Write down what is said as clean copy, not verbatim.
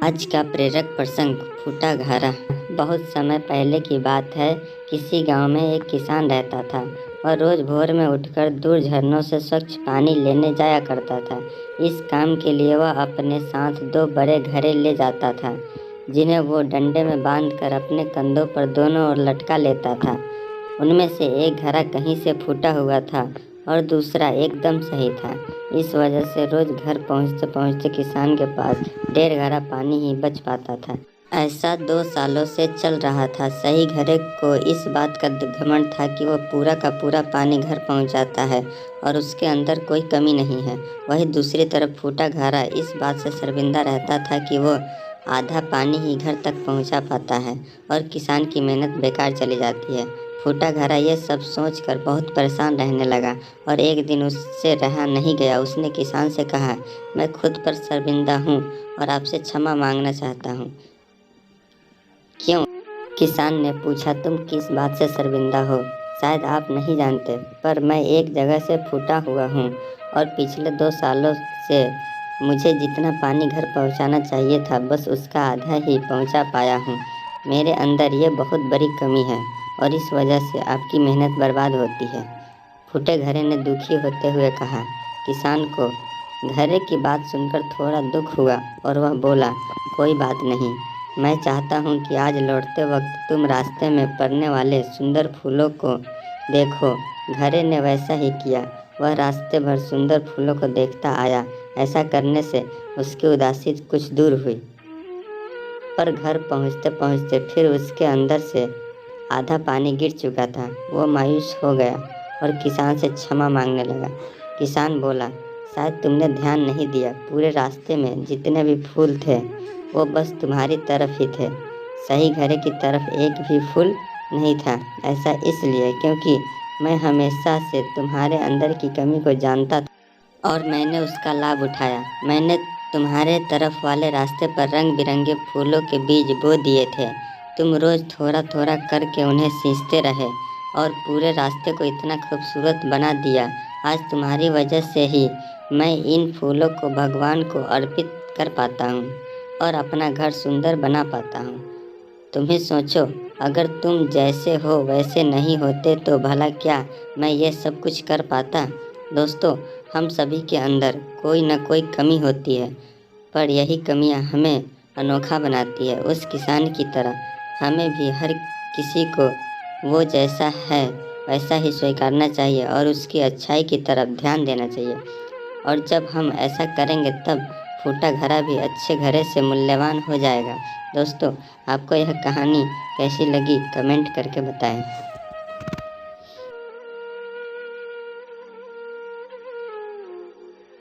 आज का प्रेरक प्रसंग फूटा घारा। बहुत समय पहले की बात है। किसी गांव में एक किसान रहता था। वह रोज भोर में उठकर दूर झरनों से स्वच्छ पानी लेने जाया करता था। इस काम के लिए वह अपने साथ दो बड़े घड़े ले जाता था, जिन्हें वो डंडे में बांधकर अपने कंधों पर दोनों ओर लटका लेता था। उनमें से एक घड़ा कहीं से फूटा हुआ था और दूसरा एकदम सही था। इस वजह से रोज घर पहुँचते पहुँचते किसान के पास 1.5 घड़ा पानी ही बच पाता था। ऐसा 2 सालों से चल रहा था। सही घड़े को इस बात का घमंड था कि वह पूरा का पूरा पानी घर पहुंचाता है और उसके अंदर कोई कमी नहीं है। वहीं दूसरी तरफ फूटा घड़ा इस बात से शर्मिंदा रहता था कि वो आधा पानी ही घर तक पहुंचा पाता है और किसान की मेहनत बेकार चली जाती है। फूटा घड़ा ये सब सोचकर बहुत परेशान रहने लगा और एक दिन उससे रहा नहीं गया। उसने किसान से कहा, मैं खुद पर शर्मिंदा हूँ और आपसे क्षमा मांगना चाहता हूँ। क्यों? किसान ने पूछा, तुम किस बात से शर्मिंदा हो? शायद आप नहीं जानते, पर मैं एक जगह से फूटा हुआ हूँ और पिछले 2 सालों से मुझे जितना पानी घर पहुँचाना चाहिए था, बस उसका आधा ही पहुँचा पाया हूँ। मेरे अंदर ये बहुत बड़ी कमी है और इस वजह से आपकी मेहनत बर्बाद होती है। फूटे घड़े ने दुखी होते हुए कहा। किसान को घड़े की बात सुनकर थोड़ा दुख हुआ और वह बोला, कोई बात नहीं, मैं चाहता हूँ कि आज लौटते वक्त तुम रास्ते में पड़ने वाले सुंदर फूलों को देखो। घड़े ने वैसा ही किया। वह रास्ते भर सुंदर फूलों को देखता आया। ऐसा करने से उसकी उदासी कुछ दूर हुई, पर घर पहुँचते पहुँचते फिर उसके अंदर से आधा पानी गिर चुका था। वो मायूस हो गया और किसान से क्षमा मांगने लगा। किसान बोला, शायद तुमने ध्यान नहीं दिया, पूरे रास्ते में जितने भी फूल थे वो बस तुम्हारी तरफ ही थे। सही घड़े की तरफ एक भी फूल नहीं था। ऐसा इसलिए क्योंकि मैं हमेशा से तुम्हारे अंदर की कमी को जानता था और मैंने उसका लाभ उठाया। मैंने तुम्हारे तरफ वाले रास्ते पर रंग बिरंगे फूलों के बीज बो दिए थे। तुम रोज़ थोड़ा थोड़ा करके उन्हें सींचते रहे और पूरे रास्ते को इतना खूबसूरत बना दिया। आज तुम्हारी वजह से ही मैं इन फूलों को भगवान को अर्पित कर पाता हूँ और अपना घर सुंदर बना पाता हूँ। तुम ही सोचो, अगर तुम जैसे हो वैसे नहीं होते तो भला क्या मैं ये सब कुछ कर पाता? दोस्तों, हम सभी के अंदर कोई न कोई कमी होती है, पर यही कमियां हमें अनोखा बनाती है। उस किसान की तरह हमें भी हर किसी को वो जैसा है वैसा ही स्वीकारना चाहिए और उसकी अच्छाई की तरफ ध्यान देना चाहिए। और जब हम ऐसा करेंगे तब फूटा घड़ा भी अच्छे घड़े से मूल्यवान हो जाएगा। दोस्तों, आपको यह कहानी कैसी लगी कमेंट करके बताएं।